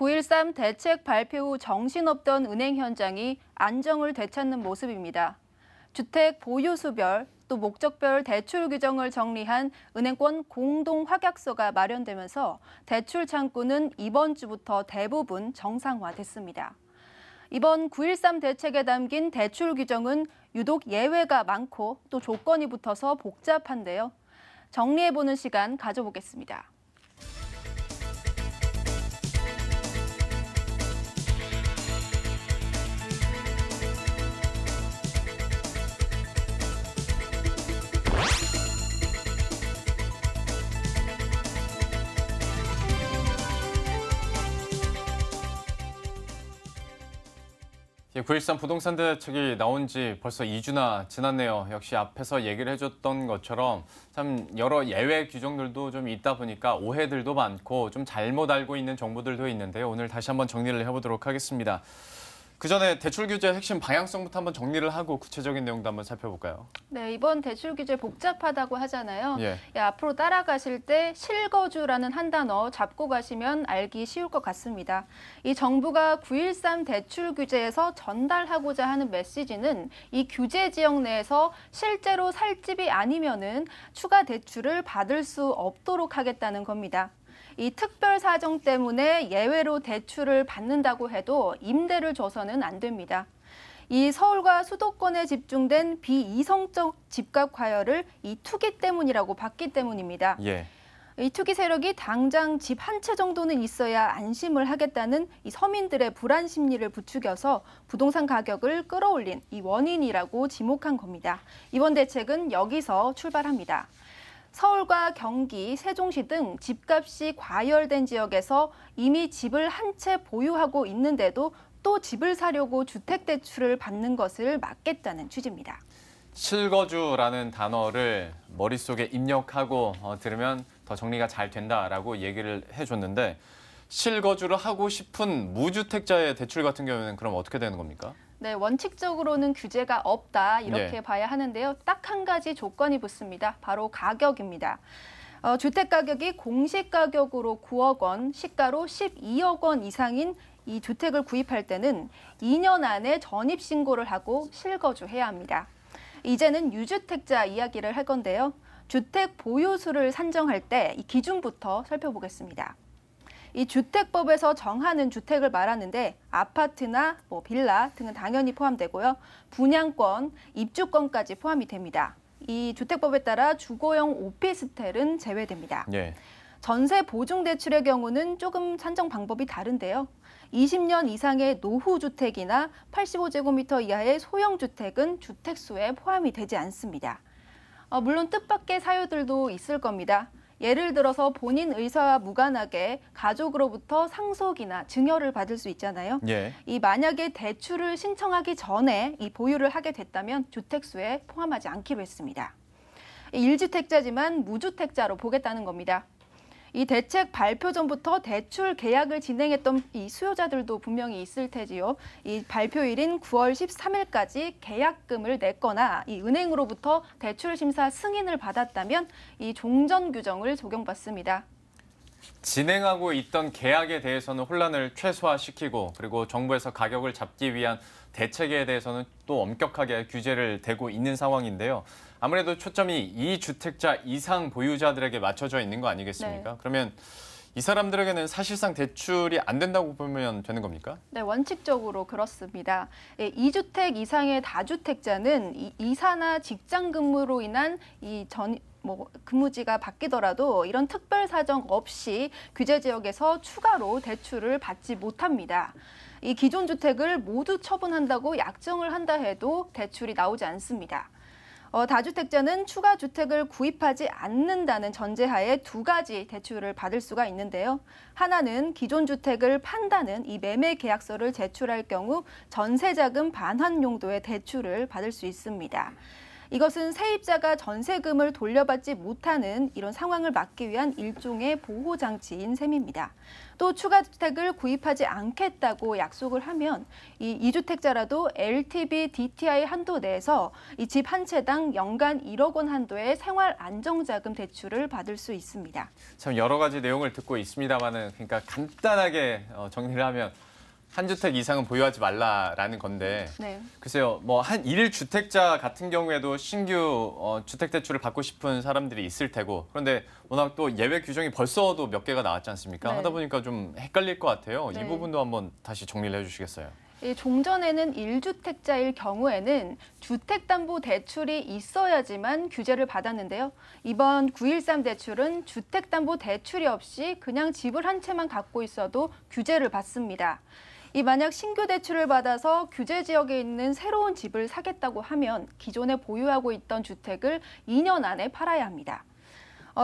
9.13 대책 발표 후 정신없던 은행 현장이 안정을 되찾는 모습입니다. 주택 보유수별 또 목적별 대출 규정을 정리한 은행권 공동 확약서가 마련되면서 대출 창구는 이번 주부터 대부분 정상화됐습니다. 이번 9.13 대책에 담긴 대출 규정은 유독 예외가 많고 또 조건이 붙어서 복잡한데요. 정리해보는 시간 가져보겠습니다. 예, 9.13 부동산 대책이 나온 지 벌써 2주나 지났네요. 역시 앞에서 얘기를 해줬던 것처럼 참 여러 예외 규정들도 좀 있다 보니까 오해들도 많고 좀 잘못 알고 있는 정보들도 있는데요. 오늘 다시 한번 정리를 해보도록 하겠습니다. 그 전에 대출 규제 핵심 방향성부터 한번 정리를 하고 구체적인 내용도 한번 살펴볼까요? 네, 이번 대출 규제 복잡하다고 하잖아요. 예. 앞으로 따라가실 때 실거주라는 한 단어 잡고 가시면 알기 쉬울 것 같습니다. 이 정부가 9.13 대출 규제에서 전달하고자 하는 메시지는 이 규제 지역 내에서 실제로 살 집이 아니면은 추가 대출을 받을 수 없도록 하겠다는 겁니다. 이 특별 사정 때문에 예외로 대출을 받는다고 해도 임대를 줘서는 안 됩니다. 이 서울과 수도권에 집중된 비이성적 집값 과열을 이 투기 때문이라고 봤기 때문입니다. 예. 이 투기 세력이 당장 집 한 채 정도는 있어야 안심을 하겠다는 이 서민들의 불안 심리를 부추겨서 부동산 가격을 끌어올린 이 원인이라고 지목한 겁니다. 이번 대책은 여기서 출발합니다. 서울과 경기, 세종시 등 집값이 과열된 지역에서 이미 집을 한 채 보유하고 있는데도 또 집을 사려고 주택대출을 받는 것을 막겠다는 취지입니다. 실거주라는 단어를 머릿속에 입력하고 들으면 더 정리가 잘 된다라고 얘기를 해줬는데 실거주를 하고 싶은 무주택자의 대출 같은 경우에는 그럼 어떻게 되는 겁니까? 네, 원칙적으로는 규제가 없다 이렇게 예. 봐야 하는데요. 딱 한 가지 조건이 붙습니다. 바로 가격입니다. 주택 가격이 공시 가격으로 9억 원, 시가로 12억 원 이상인 이 주택을 구입할 때는 2년 안에 전입 신고를 하고 실거주해야 합니다. 이제는 유주택자 이야기를 할 건데요. 주택 보유수를 산정할 때 이 기준부터 살펴보겠습니다. 이 주택법에서 정하는 주택을 말하는데 아파트나 빌라 등은 당연히 포함되고요. 분양권, 입주권까지 포함이 됩니다. 이 주택법에 따라 주거용 오피스텔은 제외됩니다. 예. 전세 보증 대출의 경우는 조금 산정 방법이 다른데요. 20년 이상의 노후주택이나 85제곱미터 이하의 소형주택은 주택수에 포함이 되지 않습니다. 물론 뜻밖의 사유들도 있을 겁니다. 예를 들어서 본인 의사와 무관하게 가족으로부터 상속이나 증여를 받을 수 있잖아요. 예. 이 만약에 대출을 신청하기 전에 이 보유를 하게 됐다면 주택수에 포함하지 않기로 했습니다. 1주택자지만 무주택자로 보겠다는 겁니다. 이 대책 발표 전부터 대출 계약을 진행했던 이 수요자들도 분명히 있을 테지요. 이 발표일인 9월 13일까지 계약금을 냈거나 이 은행으로부터 대출 심사 승인을 받았다면 이 종전 규정을 적용받습니다. 진행하고 있던 계약에 대해서는 혼란을 최소화시키고 그리고 정부에서 가격을 잡기 위한 대책에 대해서는 또 엄격하게 규제를 대고 있는 상황인데요. 아무래도 초점이 2주택자 이상 보유자들에게 맞춰져 있는 거 아니겠습니까? 네. 그러면 이 사람들에게는 사실상 대출이 안 된다고 보면 되는 겁니까? 네, 원칙적으로 그렇습니다. 2주택 이상의 다주택자는 이사나 직장 근무로 인한 근무지가 바뀌더라도 이런 특별 사정 없이 규제 지역에서 추가로 대출을 받지 못합니다. 이 기존 주택을 모두 처분한다고 약정을 한다 해도 대출이 나오지 않습니다. 다주택자는 추가 주택을 구입하지 않는다는 전제하에 두 가지 대출을 받을 수가 있는데요. 하나는 기존 주택을 판다는 이 매매 계약서를 제출할 경우 전세자금 반환 용도의 대출을 받을 수 있습니다. 이것은 세입자가 전세금을 돌려받지 못하는 이런 상황을 막기 위한 일종의 보호장치인 셈입니다. 또 추가 주택을 구입하지 않겠다고 약속을 하면 이 2주택자라도 LTV DTI 한도 내에서 이 집 한 채당 연간 1억 원 한도의 생활 안정자금 대출을 받을 수 있습니다. 참 여러 가지 내용을 듣고 있습니다만은 그러니까 간단하게 정리를 하면 한 주택 이상은 보유하지 말라라는 건데 네. 글쎄요, 뭐 한 1주택자 같은 경우에도 신규 주택 대출을 받고 싶은 사람들이 있을 테고 그런데 워낙 또 예외 규정이 벌써도 몇 개가 나왔지 않습니까? 네. 하다 보니까 좀 헷갈릴 것 같아요. 네. 이 부분도 한번 다시 정리를 해주시겠어요? 종전에는 1주택자일 경우에는 주택담보대출이 있어야지만 규제를 받았는데요. 이번 913 대출은 주택담보대출이 없이 그냥 집을 한 채만 갖고 있어도 규제를 받습니다. 만약 신규 대출을 받아서 규제 지역에 있는 새로운 집을 사겠다고 하면 기존에 보유하고 있던 주택을 2년 안에 팔아야 합니다.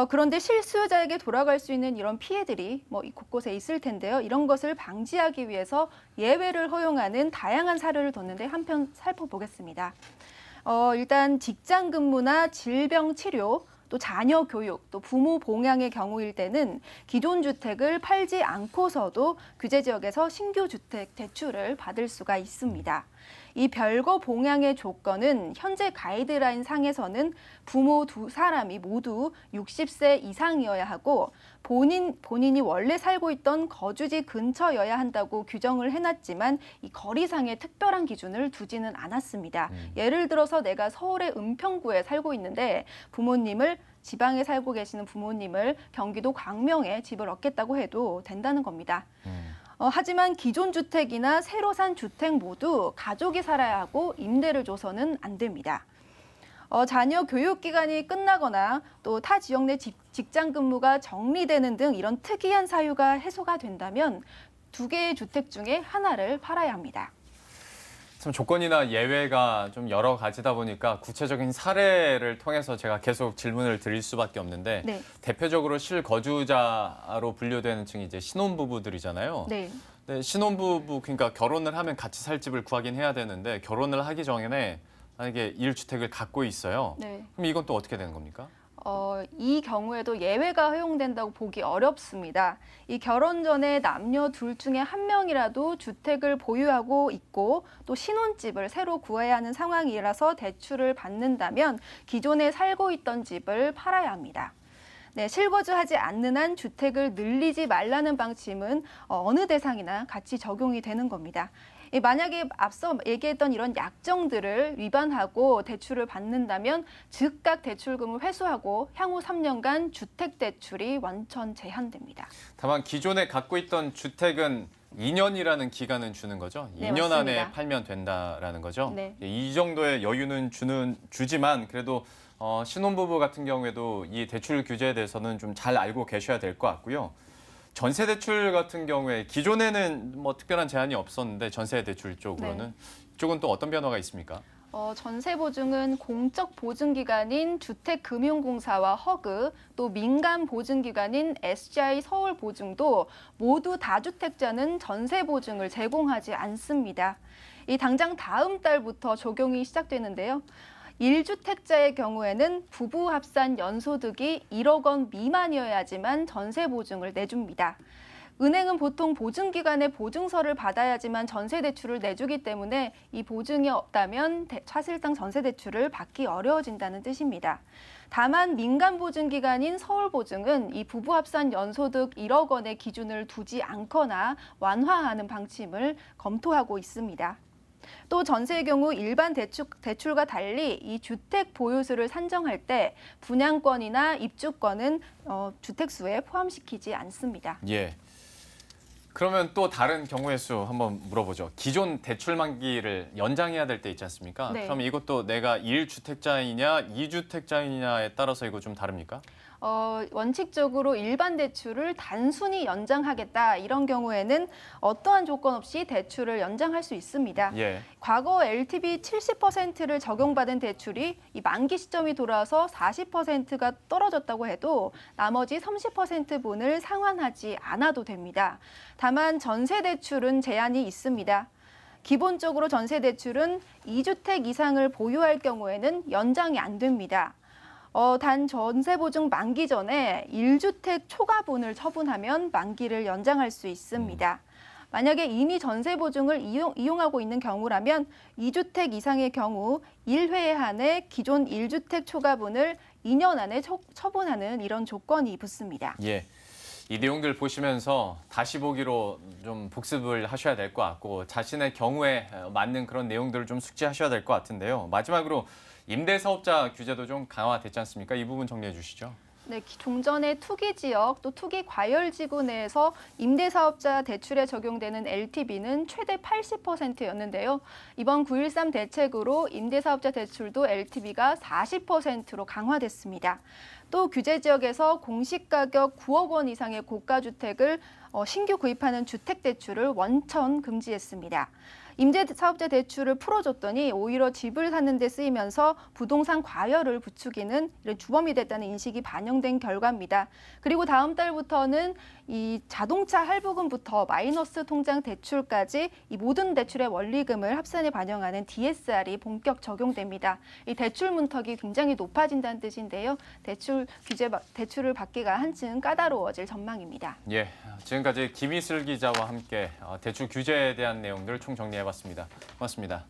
그런데 실수요자에게 돌아갈 수 있는 이런 피해들이 곳곳에 있을 텐데요. 이런 것을 방지하기 위해서 예외를 허용하는 다양한 사례를 뒀는데 한편 살펴보겠습니다. 일단 직장 근무나 질병 치료, 또 자녀 교육, 또 부모 봉양의 경우일 때는 기존 주택을 팔지 않고서도 규제 지역에서 신규 주택 대출을 받을 수가 있습니다. 이 별거 봉양의 조건은 현재 가이드라인 상에서는 부모 두 사람이 모두 60세 이상이어야 하고 본인이 원래 살고 있던 거주지 근처여야 한다고 규정을 해놨지만 이 거리상의 특별한 기준을 두지는 않았습니다. 예를 들어서 내가 서울의 은평구에 살고 있는데 지방에 살고 계시는 부모님을 경기도 광명에 집을 얻겠다고 해도 된다는 겁니다. 하지만 기존 주택이나 새로 산 주택 모두 가족이 살아야 하고 임대를 줘서는 안 됩니다. 자녀 교육 기간이 끝나거나 또 타 지역 내 직장 근무가 정리되는 등 이런 특이한 사유가 해소가 된다면 2개의 주택 중에 하나를 팔아야 합니다. 참 조건이나 예외가 좀 여러 가지다 보니까 구체적인 사례를 통해서 제가 계속 질문을 드릴 수밖에 없는데 네. 대표적으로 실거주자로 분류되는 층이 이제 신혼부부들이잖아요. 네. 네, 신혼부부 그러니까 결혼을 하면 같이 살 집을 구하긴 해야 되는데 결혼을 하기 전에 만약에 1주택을 갖고 있어요. 네. 그럼 이건 또 어떻게 되는 겁니까? 이 경우에도 예외가 허용된다고 보기 어렵습니다. 이 결혼 전에 남녀 둘 중에 한 명이라도 주택을 보유하고 있고 또 신혼집을 새로 구해야 하는 상황이라서 대출을 받는다면 기존에 살고 있던 집을 팔아야 합니다. 네, 실거주하지 않는 한 주택을 늘리지 말라는 방침은 어느 대상이나 같이 적용이 되는 겁니다. 만약에 앞서 얘기했던 이런 약정들을 위반하고 대출을 받는다면 즉각 대출금을 회수하고 향후 3년간 주택 대출이 완전 제한됩니다. 다만 기존에 갖고 있던 주택은 2년이라는 기간은 주는 거죠? 네, 2년 맞습니다. 안에 팔면 된다라는 거죠? 네. 이 정도의 여유는 주지만 그래도 신혼부부 같은 경우에도 이 대출 규제에 대해서는 좀 잘 알고 계셔야 될 것 같고요. 전세 대출 같은 경우에 기존에는 뭐 특별한 제한이 없었는데 전세 대출 쪽으로는 이쪽은 또 어떤 변화가 있습니까? 전세 보증은 공적 보증기관인 주택금융공사와 허그, 또 민간 보증기관인 SGI 서울보증도 모두 다주택자는 전세 보증을 제공하지 않습니다. 당장 다음 달부터 적용이 시작되는데요. 1주택자의 경우에는 부부 합산 연소득이 1억 원 미만이어야지만 전세 보증을 내줍니다. 은행은 보통 보증기관의 보증서를 받아야지만 전세 대출을 내주기 때문에 이 보증이 없다면 사실상 전세 대출을 받기 어려워진다는 뜻입니다. 다만 민간 보증기관인 서울보증은 이 부부 합산 연소득 1억 원의 기준을 두지 않거나 완화하는 방침을 검토하고 있습니다. 또 전세의 경우 일반 대출과 달리 이 주택 보유수를 산정할 때 분양권이나 입주권은 주택수에 포함시키지 않습니다. 예. 그러면 또 다른 경우의 수 한번 물어보죠. 기존 대출 만기를 연장해야 될 때 있지 않습니까? 네. 그럼 이것도 내가 1주택자이냐 2주택자이냐에 따라서 이거 좀 다릅니까? 원칙적으로 일반 대출을 단순히 연장하겠다 이런 경우에는 어떠한 조건 없이 대출을 연장할 수 있습니다. 예. 과거 LTV 70%를 적용받은 대출이 이 만기 시점이 돌아와서 40%가 떨어졌다고 해도 나머지 30%분을 상환하지 않아도 됩니다. 다만 전세 대출은 제한이 있습니다. 기본적으로 전세 대출은 2주택 이상을 보유할 경우에는 연장이 안 됩니다. 단 전세 보증 만기 전에 1주택 초과분을 처분하면 만기를 연장할 수 있습니다. 만약에 이미 전세 보증을 이용하고 있는 경우라면 2주택 이상의 경우 1회에 한해 기존 1주택 초과분을 2년 안에 처분하는 이런 조건이 붙습니다. 예. 이 내용들 보시면서 다시 보기로 좀 복습을 하셔야 될 것 같고 자신의 경우에 맞는 그런 내용들을 좀 숙지하셔야 될 것 같은데요. 마지막으로 임대사업자 규제도 좀 강화됐지 않습니까? 이 부분 정리해 주시죠. 네, 종전의 투기 지역 또 투기 과열 지구 내에서 임대사업자 대출에 적용되는 LTV는 최대 80%였는데요. 이번 9.13 대책으로 임대사업자 대출도 LTV가 40%로 강화됐습니다. 또 규제 지역에서 공시가격 9억 원 이상의 고가주택을 신규 구입하는 주택대출을 원천 금지했습니다. 임대사업자 대출을 풀어줬더니 오히려 집을 사는 데 쓰이면서 부동산 과열을 부추기는 이런 주범이 됐다는 인식이 반영된 결과입니다. 그리고 다음 달부터는 이 자동차 할부금부터 마이너스 통장 대출까지 이 모든 대출의 원리금을 합산에 반영하는 DSR이 본격 적용됩니다. 이 대출 문턱이 굉장히 높아진다는 뜻인데요. 대출을 받기가 한층 까다로워질 전망입니다. 예, 지금까지 김희슬 기자와 함께 대출 규제에 대한 내용들 총정리해봤습니다. 고맙습니다.